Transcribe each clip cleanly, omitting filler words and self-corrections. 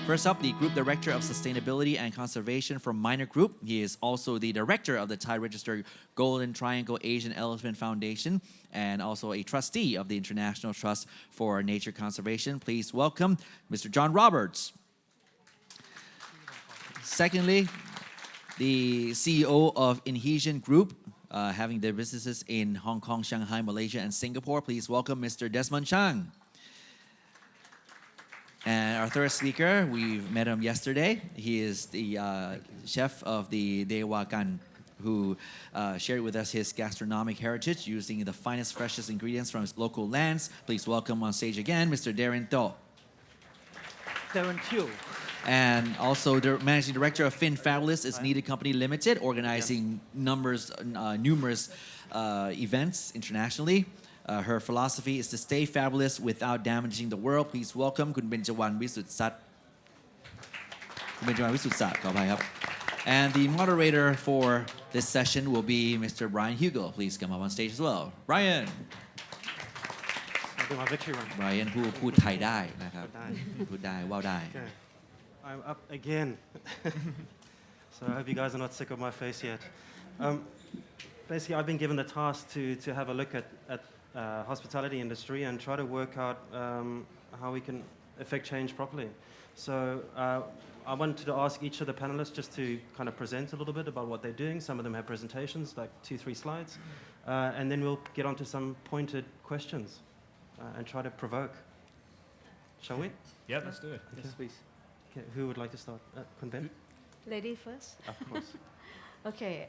First up, the Group Director of Sustainability and Conservation from Minor Group. He is also the Director of the Thai Registered Golden Triangle Asian Elephant Foundation and also a trustee of the International Trust for Nature Conservation. Please welcome Mr. John Roberts. Secondly, the CEO of Inhesion Group, having their businesses in Hong Kong, Shanghai, Malaysia, and Singapore. Please welcome Mr. Desmond Chang. And our third speaker, we met him yesterday. He is the chef of the Dewakan, who shared with us his gastronomic heritage using the finest, freshest ingredients from his local lands. Please welcome on stage again, Mr. Darren To. Darren Teo. And also the Managing Director of Fin Fabulous is Needed Company Limited, organizing numerous events internationally. Her philosophy is to stay fabulous without damaging the world. Please welcome Kun Benjawan Wisutsat. And the moderator for this session will be Mr. Brian Hugo. Please come up on stage as well. Brian. Brian พูดไทยได้นะครับพูดได้ว่าวได้ I'm up again. So I hope you guys are not sick of my face yet. Basically, I've been given the task to have a look at hospitality industry and try to work out how we can affect change properly. So I wanted to ask each of the panelists just to kind of present a little bit about what they're doing. Some of them have presentations, like 2-3 slides. And then we'll get on to some pointed questions and try to provoke. Shall we? Yeah, let's do it. Okay. Yes, please. Okay, who would like to start? Kun Ben? Lady first. Of course. Okay.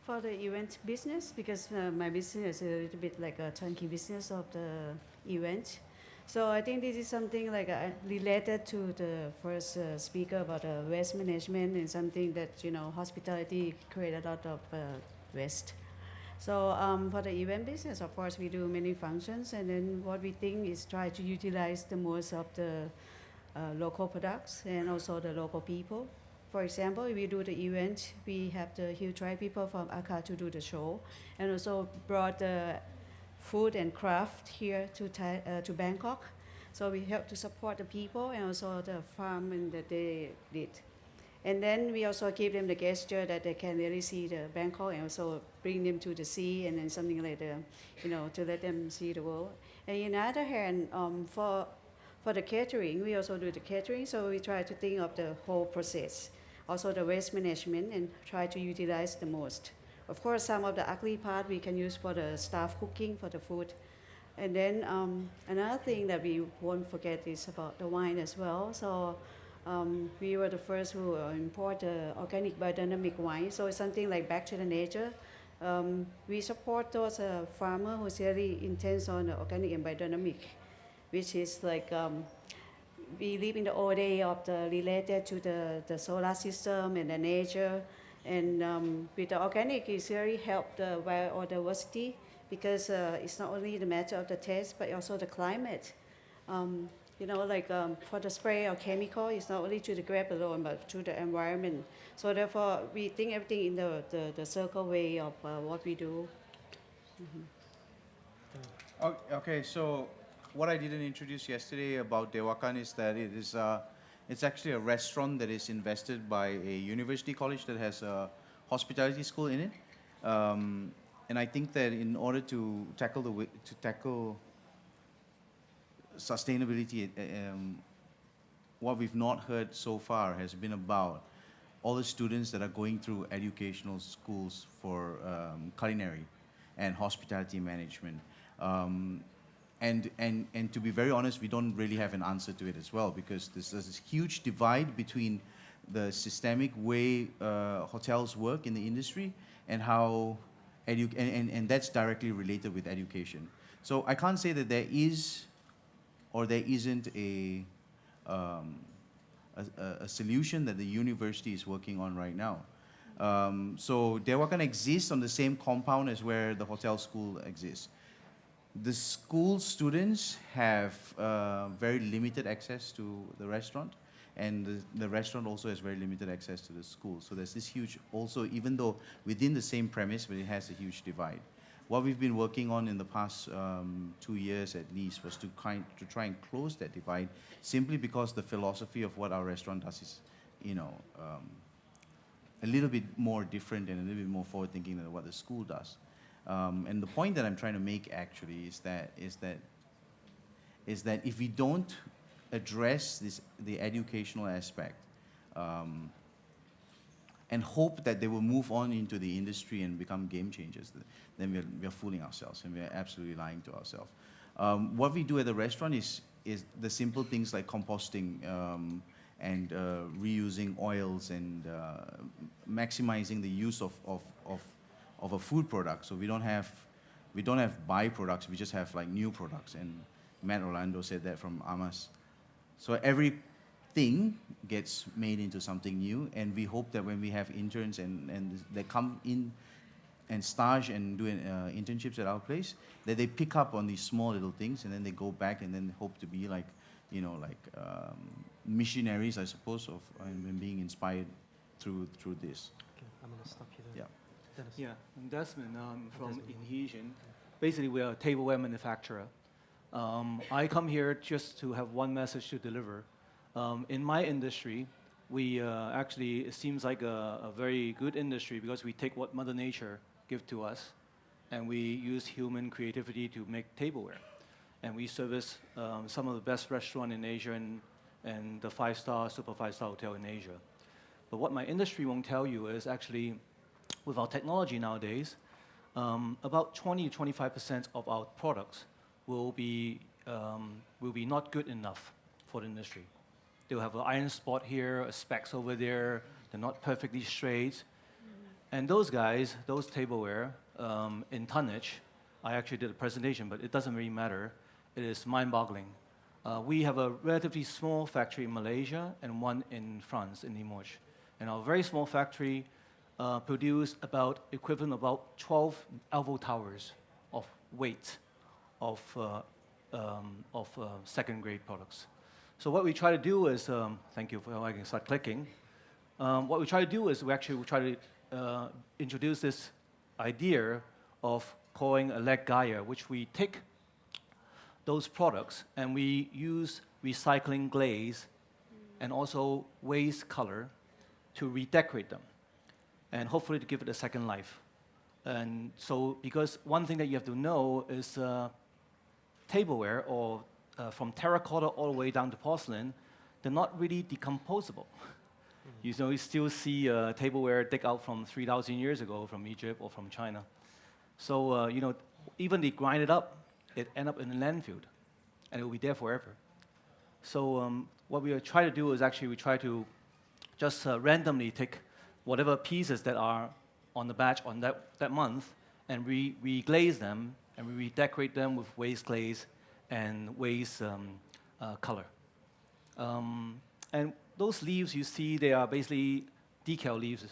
For the event business, because my business is a little bit like a turnkey business of the event. So I think this is something like related to the first speaker about waste management and something that, hospitality create a lot of waste. So for the event business, of course, we do many functions, and then what we think is try to utilize the most of the local products and also the local people. For example, if we do the event, we have the huge Thai people from Accra to do the show, and also brought the food and craft here to Bangkok. So we help to support the people and also the farm that they did. And then we also give them the gesture that they can really see the Bangkok and also bring them to the sea and then something like that, to let them see the world. And on the other hand, for the catering, we also do the catering, so we try to think of the whole process. Also the waste management and try to utilize the most. Of course, some of the ugly part we can use for the staff cooking, for the food. And then another thing that we won't forget is about the wine as well. So we were the first who import the organic biodynamic wine. So it's something like back to the nature. We support those farmers who's really intense on the organic and biodynamic, which is like we live in the old day of the related to the solar system and the nature. And with the organic, it's really help the biodiversity because it's not only the matter of the taste, but also the climate. For the spray or chemical, it's not only to the grape alone, but to the environment. So therefore, we think everything in the circle way of what we do. Mm-hmm. Okay, so what I didn't introduce yesterday about Dewakan is that it's actually a restaurant that is invested by a university college that has a hospitality school in it. And I think that in order to tackle sustainability, what we've not heard so far has been about all the students that are going through educational schools for culinary and hospitality management. And to be very honest, we don't really have an answer to it as well, because there's this huge divide between the systemic way hotels work in the industry and how and that's directly related with education. So I can't say that there is or there isn't a solution that the university is working on right now. So Dewakan exists on the same compound as where the hotel school exists. The school students have very limited access to the restaurant, and the restaurant also has very limited access to the school. So there's this huge, also, even though within the same premise, but it has a huge divide. what we've been working on in the past 2 years at least was to try and close that divide, simply because the philosophy of what our restaurant does is, a little bit more different and a little bit more forward-thinking than what the school does. And the point that I'm trying to make actually is that if we don't address the educational aspect, and hope that they will move on into the industry and become game changers, then we're fooling ourselves and we're absolutely lying to ourselves. What we do at the restaurant is the simple things like composting and reusing oils and maximizing the use of a food product. So we don't have byproducts, we just have like new products. And Matt Orlando said that from Amas. So everything gets made into something new, and we hope that when we have interns and they come in and stage and do internships at our place, that they pick up on these small little things, and then they go back and then hope to be like, missionaries, I suppose, and being inspired through this. Okay, I'm going to stop you there. Yeah. Dennis. Yeah, I'm Desmond from Inhesion. Basically, we are a tableware manufacturer. I come here just to have one message to deliver. In my industry, we actually, it seems like a very good industry because we take what Mother Nature gives to us and we use human creativity to make tableware. And we service some of the best restaurants in Asia and the 5-star, super 5-star hotel in Asia. But what my industry won't tell you is actually, with our technology nowadays, about 20 to 25% of our products will be not good enough for the industry. They'll have an iron spot here, a specks over there, they're not perfectly straight. And those guys, those tableware, in tonnage, I actually did a presentation, but it doesn't really matter. It is mind-boggling. We have a relatively small factory in Malaysia and one in France, in Limoges. And our very small factory produce equivalent about 12 Alvo towers of weight of second-grade products. So what we try to do is, thank you for I can start clicking. What we try to do is we try to introduce this idea of calling a leg Gaia, which we take those products and we use recycling glaze and also waste color to redecorate them and hopefully to give it a second life. And so, because one thing that you have to know is tableware, or from terracotta all the way down to porcelain, they're not really decomposable. You still see tableware dig out from 3,000 years ago from Egypt or from China. So, even they grind it up, it ends up in the landfill, and it will be there forever. So what we try to do is actually we try to just randomly take whatever pieces that are on the batch on that month, and we glaze them, and we redecorate them with waste glaze and waste color. And those leaves you see, they are basically decal leaves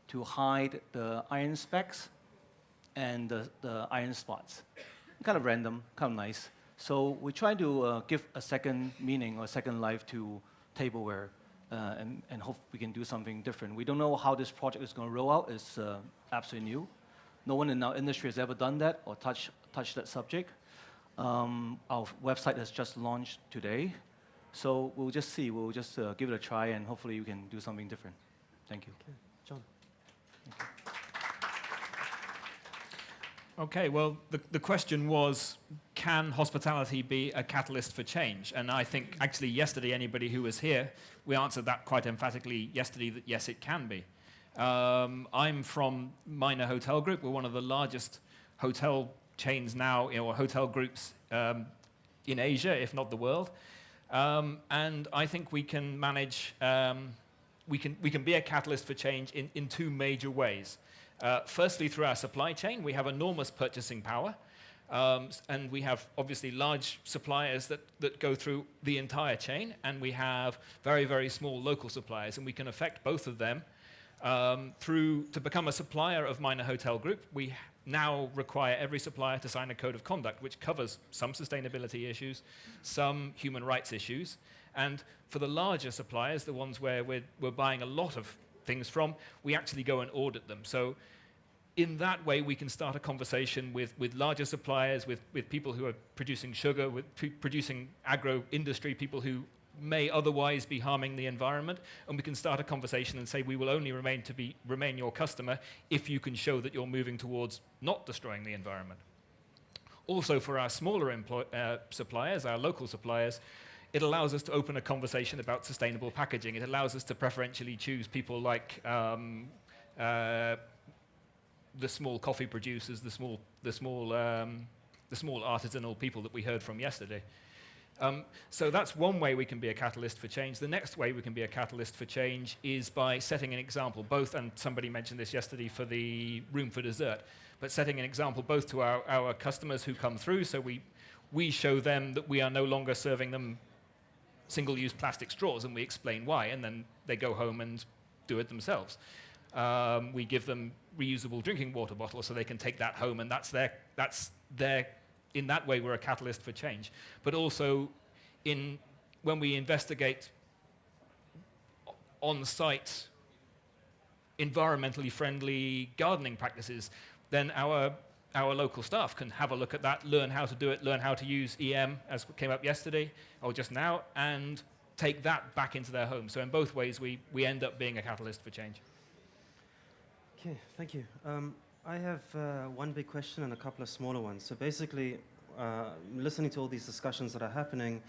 to hide the iron specks and the iron spots. Kind of random, kind of nice. So we try to give a second meaning or second life to tableware and hope we can do something different. We don't know how this project is going to roll out. It's absolutely new. No one in our industry has ever done that or touched that subject. Our website has just launched today. So we'll just see. We'll just give it a try, and hopefully we can do something different. Thank you. Okay, John. Thank you. Okay, well, the question was, can hospitality be a catalyst for change? And I think actually yesterday, anybody who was here, we answered that quite emphatically yesterday that yes, it can be. I'm from Minor Hotel Group. We're one of the largest hotel chains now, or hotel groups in Asia, if not the world. And I think we can manage, we can be a catalyst for change in two major ways. Firstly, through our supply chain, we have enormous purchasing power, and we have obviously large suppliers that go through the entire chain, and we have very, very small local suppliers, and we can affect both of them to become a supplier of Minor Hotel Group. We now require every supplier to sign a code of conduct, which covers some sustainability issues, some human rights issues, and for the larger suppliers, the ones where we're buying a lot of things from, we actually go and audit them. So in that way, we can start a conversation with larger suppliers, with people who are producing sugar, with producing agro industry, people who may otherwise be harming the environment, and we can start a conversation and say we will only remain your customer if you can show that you're moving towards not destroying the environment. Also, for our smaller suppliers, our local suppliers, it allows us to open a conversation about sustainable packaging. It allows us to preferentially choose people like the small coffee producers, the small artisanal people that we heard from yesterday. So that's one way we can be a catalyst for change. The next way we can be a catalyst for change is by setting an example, both, and somebody mentioned this yesterday for the room for dessert, but setting an example both to our customers who come through, so we show them that we are no longer serving them single-use plastic straws, and we explain why, and then they go home and do it themselves. We give them reusable drinking water bottles so they can take that home, and that's their in that way, we're a catalyst for change. But also, when we investigate on-site environmentally friendly gardening practices, then our local staff can have a look at that, learn how to do it, learn how to use EM, as came up yesterday, or just now, and take that back into their home. So in both ways, we end up being a catalyst for change. Okay, thank you. I have one big question and a couple of smaller ones. So basically, listening to all these discussions that are happening,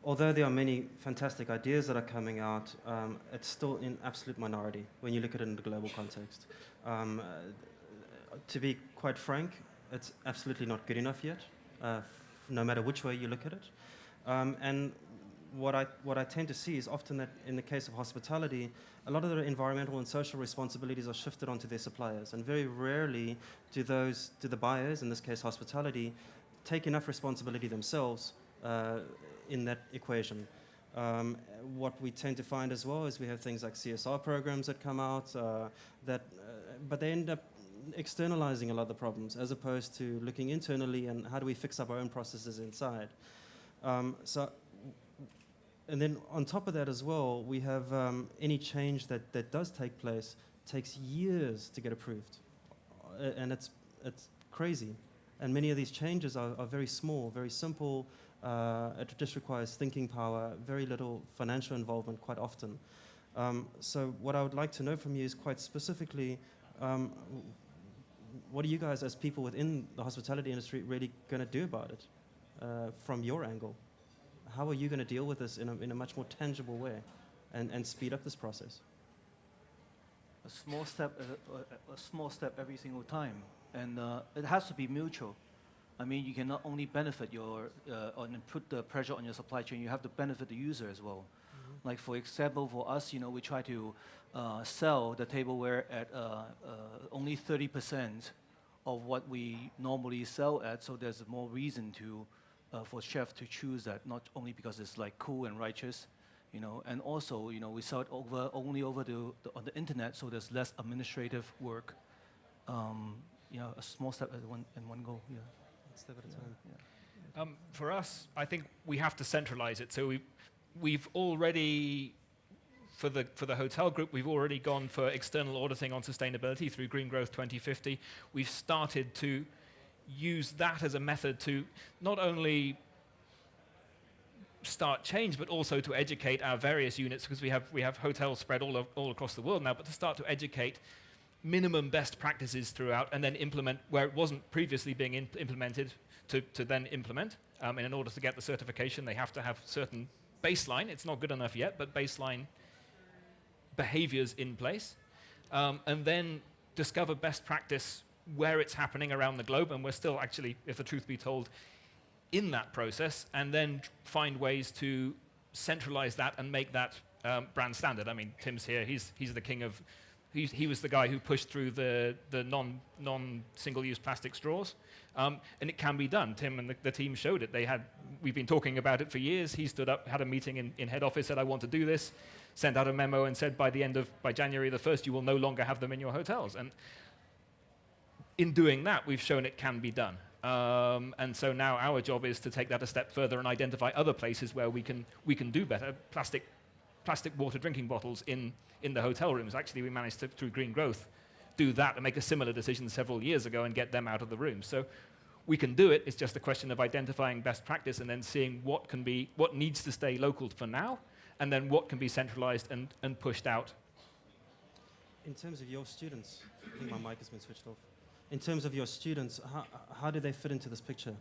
although there are many fantastic ideas that are coming out, it's still in absolute minority when you look at it in the global context. To be quite frank, it's absolutely not good enough yet, no matter which way you look at it. And what I tend to see is often that in the case of hospitality, a lot of the environmental and social responsibilities are shifted onto their suppliers, and very rarely do the buyers, in this case hospitality, take enough responsibility themselves in that equation. What we tend to find as well is we have things like CSR programs that come out, but they end up externalizing a lot of the problems as opposed to looking internally and how do we fix up our own processes inside. And then on top of that as well, we have any change that does take place takes years to get approved. And it's crazy. And many of these changes are very small, very simple. It just requires thinking power, very little financial involvement quite often. So what I would like to know from you is quite specifically, what are you guys as people within the hospitality industry really going to do about it from your angle? How are you going to deal with this in a much more tangible way and speed up this process? A small step every single time. And it has to be mutual. I mean, you cannot only benefit and put the pressure on your supply chain, you have to benefit the user as well. Mm-hmm. Like for example, for us, we try to sell the tableware at only 30% of what we normally sell at, so there's more reason for chefs to choose that, not only because it's like cool and righteous, and also, we sell it only over on the internet, so there's less administrative work. A small step in one go. Yeah. One step at a time. Yeah. For us, I think we have to centralize it. So we've already, for the hotel group, we've already gone for external auditing on sustainability through Green Growth 2050. We've started to use that as a method to not only start change, but also to educate our various units, because we have hotels spread all across the world now, but to start to educate minimum best practices throughout, and then implement where it wasn't previously being implemented, to then implement. And in order to get the certification, they have to have certain baseline. It's not good enough yet, but baseline behaviors in place. And then discover best practice where it's happening around the globe. And we're still actually, if the truth be told, in that process, and then find ways to centralize that and make that brand standard. I mean, Tim's here. He's the king of. He was the guy who pushed through the non-single-use plastic straws, and it can be done. Tim and the team showed it. We've been talking about it for years. He stood up, had a meeting in head office, said, "I want to do this," sent out a memo and said, by January the 1st, you will no longer have them in your hotels. And in doing that, we've shown it can be done. And so now our job is to take that a step further and identify other places where we can do better. Plastic water drinking bottles in the hotel rooms. Actually, we managed to, through Green Growth, do that and make a similar decision several years ago and get them out of the room. So we can do it. It's just a question of identifying best practice and then seeing what needs to stay local for now, and then what can be centralized and pushed out. In terms of your students, I think my mic has been switched off. In terms of your students, how do they fit into this picture?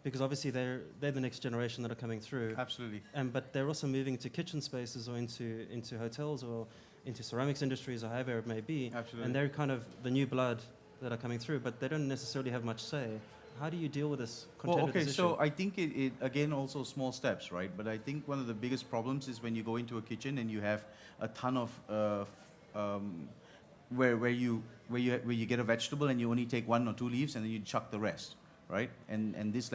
Because obviously they're the next generation that are coming through. Absolutely. But they're also moving to kitchen spaces or into hotels or into ceramics industries or however it may be. Absolutely. And they're kind of the new blood that are coming through, but they don't necessarily have much say. How do you deal with this Okay, so I think it again also small steps, right? But I think one of the biggest problems is when you go into a kitchen and you have a ton of where you get a vegetable and you only take 1 or 2 leaves and then you chuck the rest, right? And this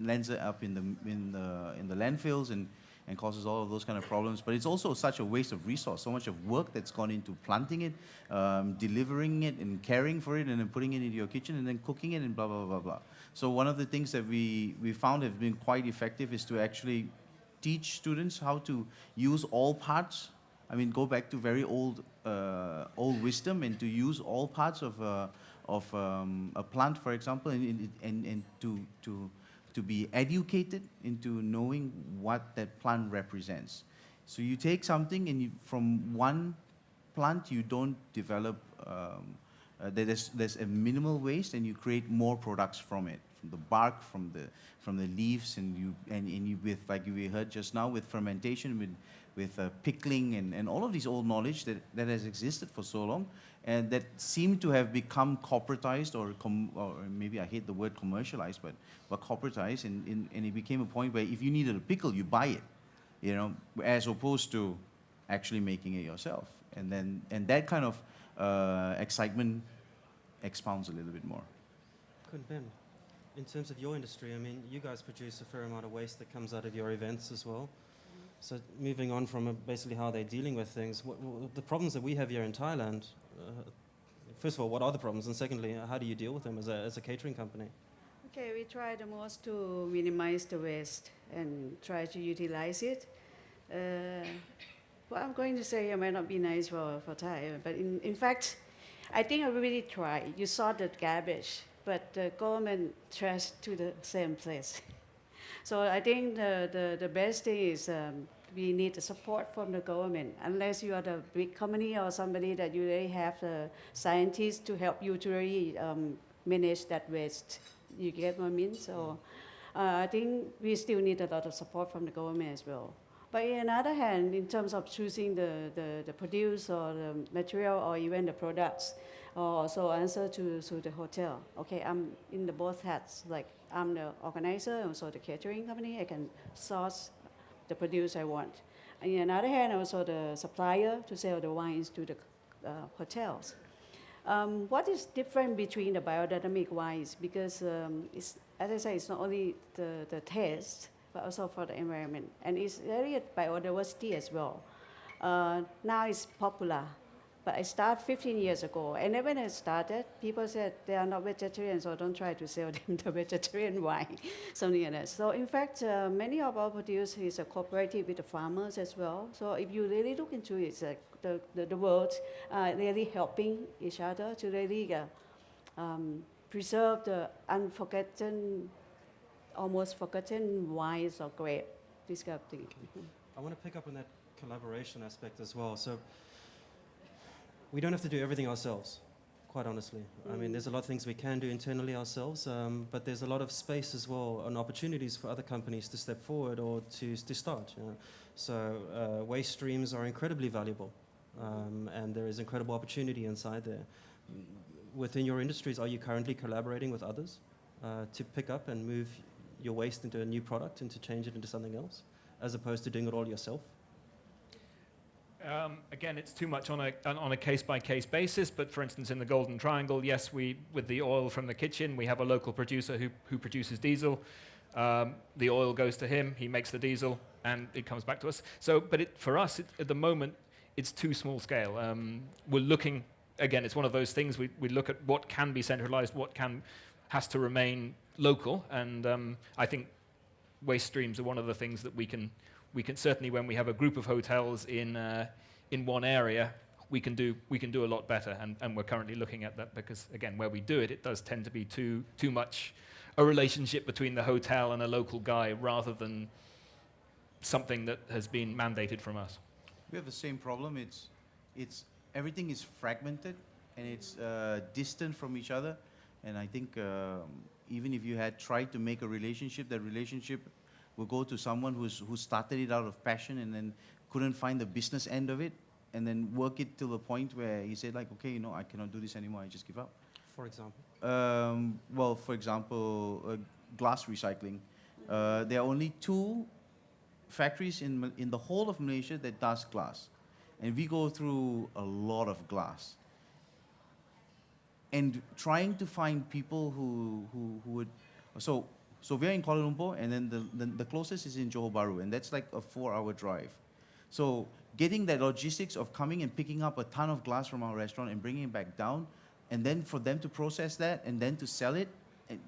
lands it up in the landfills and causes all of those kind of problems. But it's also such a waste of resource, so much of work that's gone into planting it, delivering it, and caring for it, and then putting it into your kitchen, and then cooking it, and blah, blah, blah, blah. So one of the things that we found have been quite effective is to actually teach students how to use all parts. I mean, go back to very old wisdom and to use all parts of a plant, for example, and to be educated into knowing what that plant represents. So you take something and from one plant you don't develop, there's a minimal waste and you create more products from it, from the bark, from the leaves, and you with, like we heard just now, with fermentation, with pickling and all of these old knowledge that has existed for so long and that seem to have become corporatized or maybe I hate the word commercialized, but corporatized, and it became a point where if you needed a pickle, you buy it, you know, as opposed to actually making it yourself. And that kind of excitement expounds a little bit more. Ben, in terms of your industry, I mean, you guys produce a fair amount of waste that comes out of your events as well. So moving on from basically how they're dealing with things, the problems that we have here in Thailand, first of all, what are the problems? And secondly, how do you deal with them as a catering company? Okay, we try the most to minimize the waste and try to utilize it. What I'm going to say might not be nice for Thai, but in fact, I think everybody tried. You saw the garbage, but the government trashed to the same place. So I think the best thing is we need the support from the government. Unless you are the big company or somebody that you really have the scientists to help you to really manage that waste. You get what I mean? So I think we still need a lot of support from the government as well. But on the other hand, in terms of choosing the produce or the material or even the products, also answer to the hotel. Okay, I'm in the both hats. Like I'm the organizer and also the catering company. I can source the produce I want. And on the other hand, also the supplier to sell the wines to the hotels. What is different between the biodynamic wines? Because it's, as I say, it's not only the taste, but also for the environment. And it's very biodiversity as well. Now it's popular. But I started 15 years ago. And then when I started, people said they are not vegetarian, so don't try to sell them the vegetarian wine, something like that. So in fact, many of our produce is a cooperative with the farmers as well. So if you really look into it, it's like the world really helping each other to really preserve the almost forgotten wines or grape, this kind of thing. I want to pick up on that collaboration aspect as well. So we don't have to do everything ourselves, quite honestly. I mean, there's a lot of things we can do internally ourselves, but there's a lot of space as well and opportunities for other companies to step forward or to start. You know? So waste streams are incredibly valuable, and there is incredible opportunity inside there. Within your industries, are you currently collaborating with others to pick up and move your waste into a new product and to change it into something else, as opposed to doing it all yourself? Again, it's too much on a case-by-case basis, but for instance, in the Golden Triangle, yes, with the oil from the kitchen, we have a local producer who produces diesel. The oil goes to him, he makes the diesel, and it comes back to us. So, but for us, at the moment, it's too small scale. We're looking, again, it's one of those things, we look at what can be centralized, what has to remain local, and I think waste streams are one of the things that we can certainly, when we have a group of hotels in one area, we can do a lot better, and we're currently looking at that because again, where we do it, it does tend to be too much a relationship between the hotel and a local guy rather than something that has been mandated from us. We have the same problem. It's everything is fragmented and it's distant from each other. And I think even if you had tried to make a relationship, that relationship will go to someone who started it out of passion and then couldn't find the business end of it, and then work it till the point where he said like, okay, I cannot do this anymore. I just give up. For example? Well, for example, glass recycling. There are only 2 factories in the whole of Malaysia that does glass. And we go through a lot of glass. And trying to find people who would... So we're in Kuala Lumpur, and then the closest is in Johor Bahru, and that's like a 4-hour drive. So getting that logistics of coming and picking up a ton of glass from our restaurant and bringing it back down, and then for them to process that and then to sell it,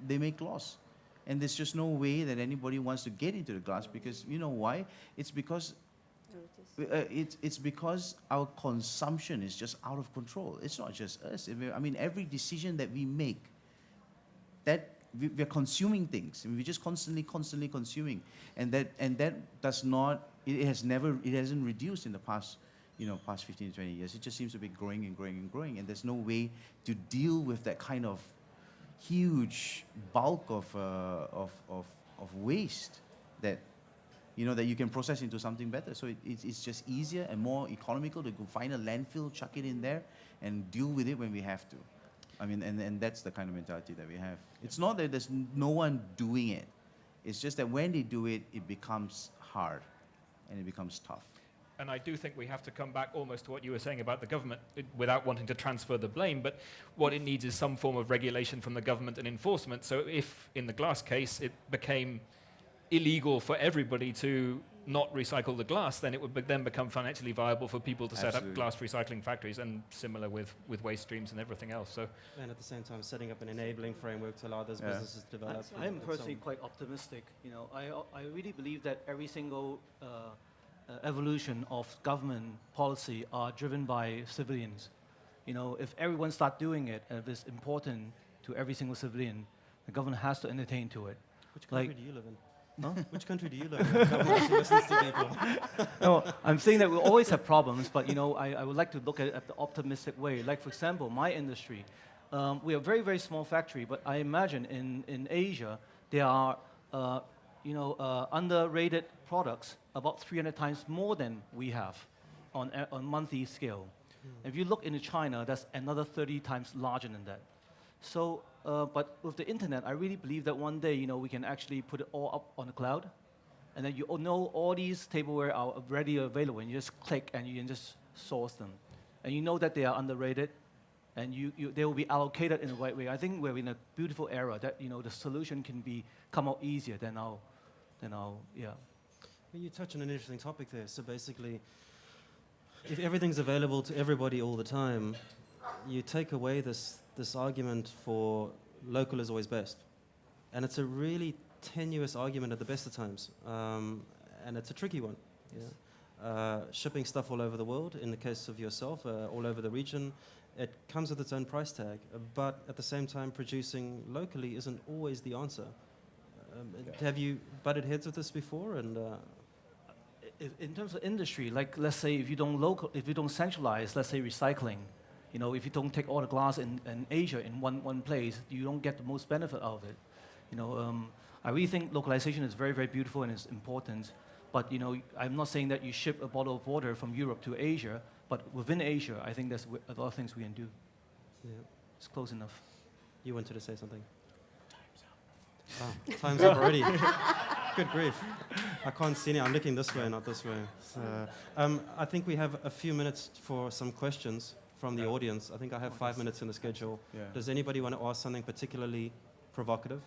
they make loss. And there's just no way that anybody wants to get into the glass because, you know why? It's because it's because our consumption is just out of control. It's not just us. I mean, every decision that we make, that we're consuming things. I mean, we're just constantly consuming, and that does not. It hasn't reduced in the past, past 15 to 20 years. It just seems to be growing and growing and growing, and there's no way to deal with that kind of huge bulk of waste that that you can process into something better. So it's just easier and more economical to go find a landfill, chuck it in there, and deal with it when we have to. I mean, and that's the kind of mentality that we have. It's not that there's no one doing it. It's just that when they do it, it becomes hard and it becomes tough. And I do think we have to come back almost to what you were saying about the government without wanting to transfer the blame, but what it needs is some form of regulation from the government and enforcement. So if, in the glass case, it became illegal for everybody to not recycle the glass, then it would then become financially viable for people to set up glass recycling factories, and similar with waste streams and everything else. So, and at the same time, setting up an enabling framework to allow those businesses to develop. I am personally quite optimistic. I really believe that every single evolution of government policy are driven by civilians. If everyone start doing it, and if it's important to every single civilian, the government has to entertain to it. Which country do you live in? Huh? Which country do you live in? The government actually listens to people. No, I'm saying that we always have problems, but I would like to look at it the optimistic way. Like, for example, my industry, we are a very, very small factory, but I imagine in Asia, there are underrated products about 300 times more than we have on monthly scale. If you look into China, that's another 30 times larger than that. So, but with the internet, I really believe that one day, we can actually put it all up on the cloud, and then all these tableware are already available, and you just click and you can just source them, and you know that they are underrated, and they will be allocated in the right way. I think we're in a beautiful era that the solution can come out easier than our. Well, you touch on an interesting topic there. So basically, if everything's available to everybody all the time, you take away this argument for local is always best. And it's a really tenuous argument at the best of times. And it's a tricky one. Shipping stuff all over the world, in the case of yourself, all over the region, it comes with its own price tag. But at the same time, producing locally isn't always the answer. Have you butted heads with this before? And in terms of industry, like let's say if you don't centralize, let's say recycling, if you don't take all the glass in Asia in one place, you don't get the most benefit out of it. I really think localization is very, very beautiful and it's important. But I'm not saying that you ship a bottle of water from Europe to Asia, but within Asia, I think there's a lot of things we can do. Yeah. It's close enough. You wanted to say something? Time's up already. Good grief. I can't see any. I'm looking this way, not this way. So, I think we have a few minutes for some questions from the audience. I think I have 5 minutes in the schedule. Yeah. Does anybody want to ask something particularly provocative?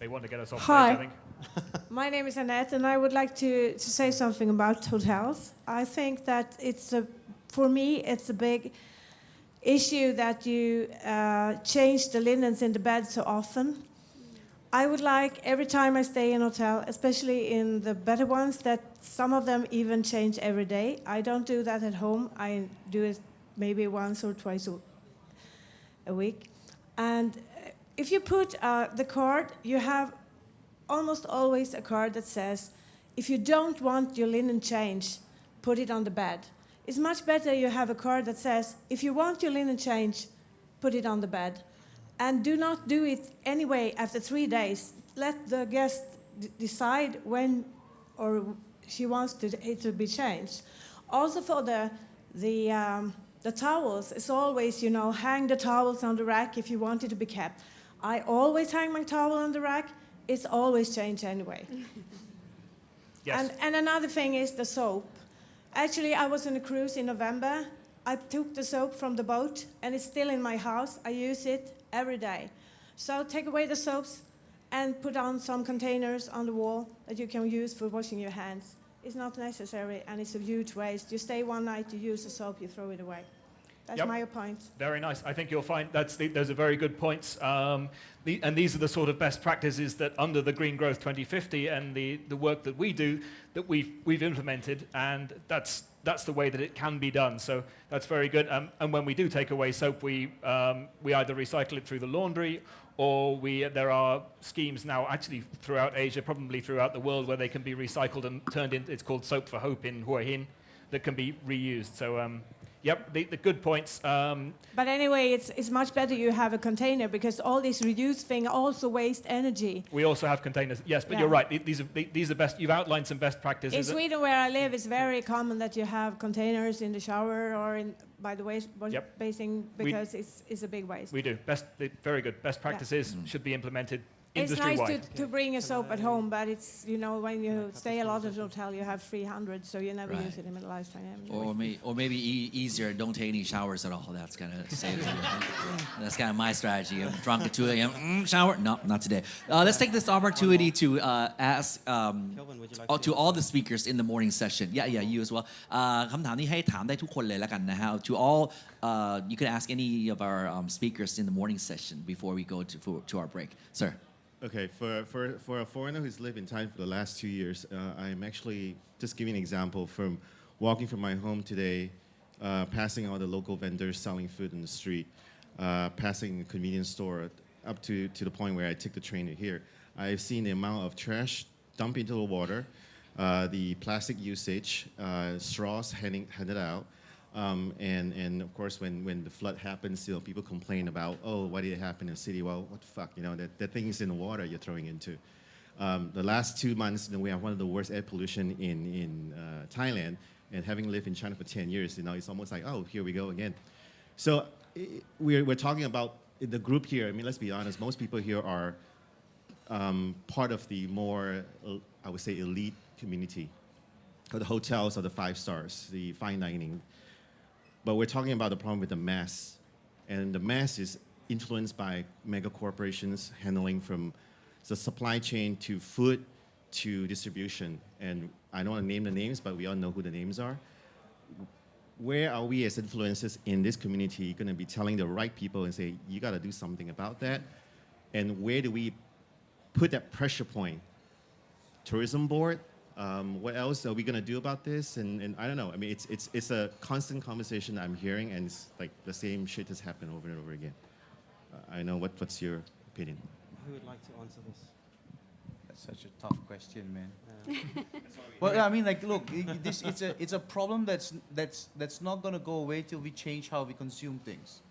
they want to get us off Hi. stage, I think. My name is Annette, and I would like to say something about hotels. I think that for me, it's a big issue that you change the linens in the bed so often. I would like every time I stay in a hotel, especially in the better ones, that some of them even change every day. I don't do that at home. I do it maybe once or twice a week. And if you put the card, you have almost always a card that says, if you don't want your linen changed, put it on the bed. It's much better you have a card that says, if you want your linen changed, put it on the bed. And do not do it anyway after 3 days. Let the guest decide when or she wants it to be changed. Also for the towels, it's always, hang the towels on the rack if you want it to be kept. I always hang my towel on the rack. It's always changed anyway. Yes. And another thing is the soap. Actually, I was on a cruise in November. I took the soap from the boat, and it's still in my house. I use it every day. So take away the soaps and put on some containers on the wall that you can use for washing your hands. It's not necessary, and it's a huge waste. You stay one night, you use the soap, you throw it away. That's Yep. my point. Very nice. I think you'll find those are very good points. And these are the sort of best practices that under the Green Growth 2050 and the work that we do, that we've implemented, and that's the way that it can be done. So that's very good. And when we do take away soap, we either recycle it through the laundry, or there are schemes now actually throughout Asia, probably throughout the world, where they can be recycled and turned into, it's called Soap for Hope in Hua Hin, that can be reused. So yep, the good points. But anyway, it's much better you have a container, because all this reuse thing also waste energy. We also have containers. Yes, but Yeah. you're right. These are best. You've outlined some best practices. In Sweden, where I live, it's very common that you have containers in the shower or by the waste Yep. basin, because it's a big waste. We do. Very good. Best practices should be implemented It's industry-wide. nice to bring a soap at home, but it's, when you stay a lot at a hotel, you have 300, so you never Right. use it in the lifetime. Or maybe easier, don't take any showers at all. That's kind of saves you. That's kind of my strategy. I'm drunk at 2 a.m. Shower? No, not today. Let's take this opportunity to ask Kelvin, would you like to all the speakers in the morning session. Yeah, you as well. คำถามนี้ให้ถามได้ทุกคนเลยแล้วกันนะฮะ To all, you can ask any of our speakers in the morning session before we go to our break. Sir. Okay, for a foreigner who's lived in Thailand for the last 2 years, I'm actually just giving an example from walking from my home today, passing all the local vendors selling food in the street, passing a convenience store up to the point where I take the train to here. I've seen the amount of trash dumped into the water, the plastic usage, straws handed out. And of course, when the flood happens, people complain about, oh, why did it happen in the city? Well, what the fuck, that thing is in the water you're throwing into. The last 2 months, we have one of the worst air pollution in Thailand, and having lived in China for 10 years, it's almost like, oh, here we go again. So we're talking about the group here. I mean, let's be honest, most people here are part of the more, I would say, elite community, or the hotels or the 5 stars, the fine dining. But we're talking about the problem with the mass. And the mass is influenced by mega corporations handling from the supply chain to food to distribution. And I don't want to name the names, but we all know who the names are. Where are we as influencers in this community going to be telling the right people and say, you got to do something about that? And where do we put that pressure point? Tourism board? What else are we going to do about this? And I don't know. I mean, it's a constant conversation I'm hearing, and it's like the same shit has happened over and over again. I know. What's your opinion? Who would like to answer this? That's such a tough question, man. Well, I mean, like, look, it's a problem that's not going to go away till we change how we consume things.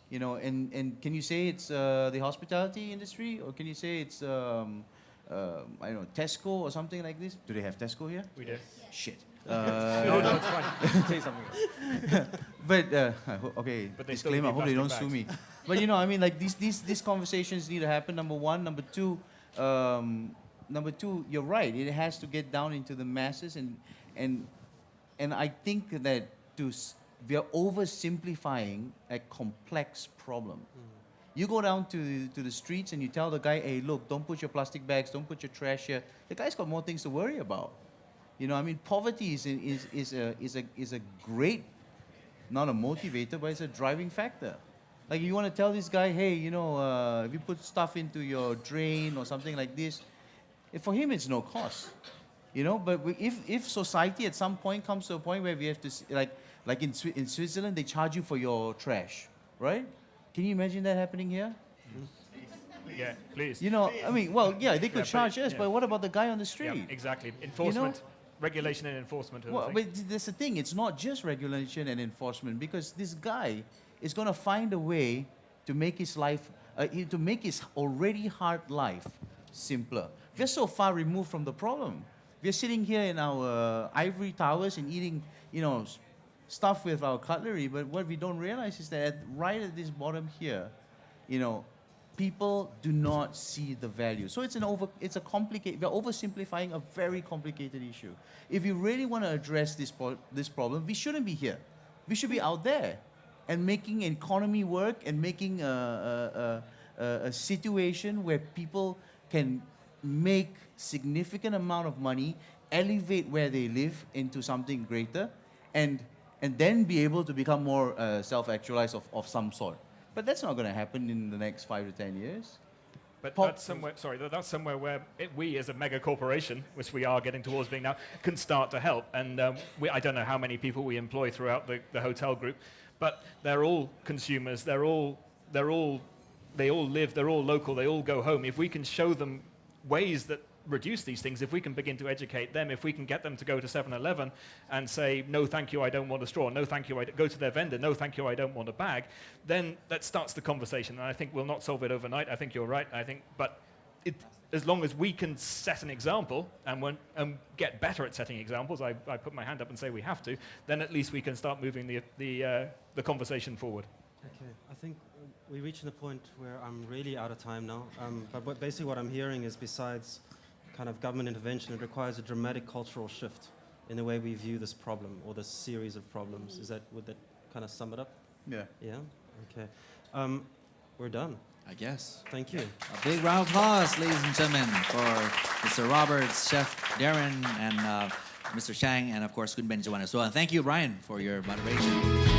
And can you say it's the hospitality industry, or can you say it's I don't know, Tesco or something like this? Do they have Tesco here? We do. Shit. No, it's fine. Say something else. But okay, But they still disclaimer. need Hope they don't plastic sue me. bags. But I mean, like these conversations need to happen. Number one, number two. You're right. It has to get down into the masses, and I think that we are oversimplifying a complex problem. You go down to the streets and you tell the guy, hey, look, don't put your plastic bags, don't put your trash here. The guy's got more things to worry about. I mean, poverty is a great, not a motivator, but it's a driving factor. Like you want to tell this guy, hey, if you put stuff into your drain or something like this, for him it's no cost. But if society at some point comes to a point where we have to, like in Switzerland, they charge you for your trash, right? Can you imagine that happening here? Yeah, please. They could charge us, yeah. but what about the guy on the street? Yeah, exactly. Enforcement, regulation and enforcement. Well, but that's the thing. It's not just regulation and enforcement, because this guy is going to find a way to make his life, to make his already hard life simpler. We're so far removed from the problem. We're sitting here in our ivory towers and eating, stuff with our cutlery, but what we don't realize is that right at this bottom here, people do not see the value. So we're oversimplifying a very complicated issue. If you really want to address this problem, we shouldn't be here. We should be out there and making an economy work and making a situation where people can make significant amount of money, elevate where they live into something greater, and then be able to become more self-actualized of some sort. But that's not going to happen in the next 5 to 10 years. But that's somewhere where we as a mega corporation, which we are getting towards being now, can start to help. And I don't know how many people we employ throughout the hotel group, but they're all consumers. They all live. They're all local. They all go home. If we can show them ways that reduce these things, if we can begin to educate them, if we can get them to go to 7-Eleven and say, no, thank you, I don't want a straw, no, thank you, go to their vendor, no, thank you, I don't want a bag, then that starts the conversation. And I think we'll not solve it overnight. I think you're right. But as long as we can set an example and get better at setting examples, I put my hand up and say we have to, then at least we can start moving the conversation forward. Okay, I think we're reaching a point where I'm really out of time now. But basically what I'm hearing is, besides kind of government intervention, it requires a dramatic cultural shift in the way we view this problem or this series of problems. Would that kind of sum it up? Yeah. Yeah? Okay. We're done. I guess. Thank you. A big round of applause, ladies and gentlemen, for Mr. Roberts, Chef Darren, and Mr. Chang, and of course, Kun Benjawan as well. And thank you, Brian, for your moderation.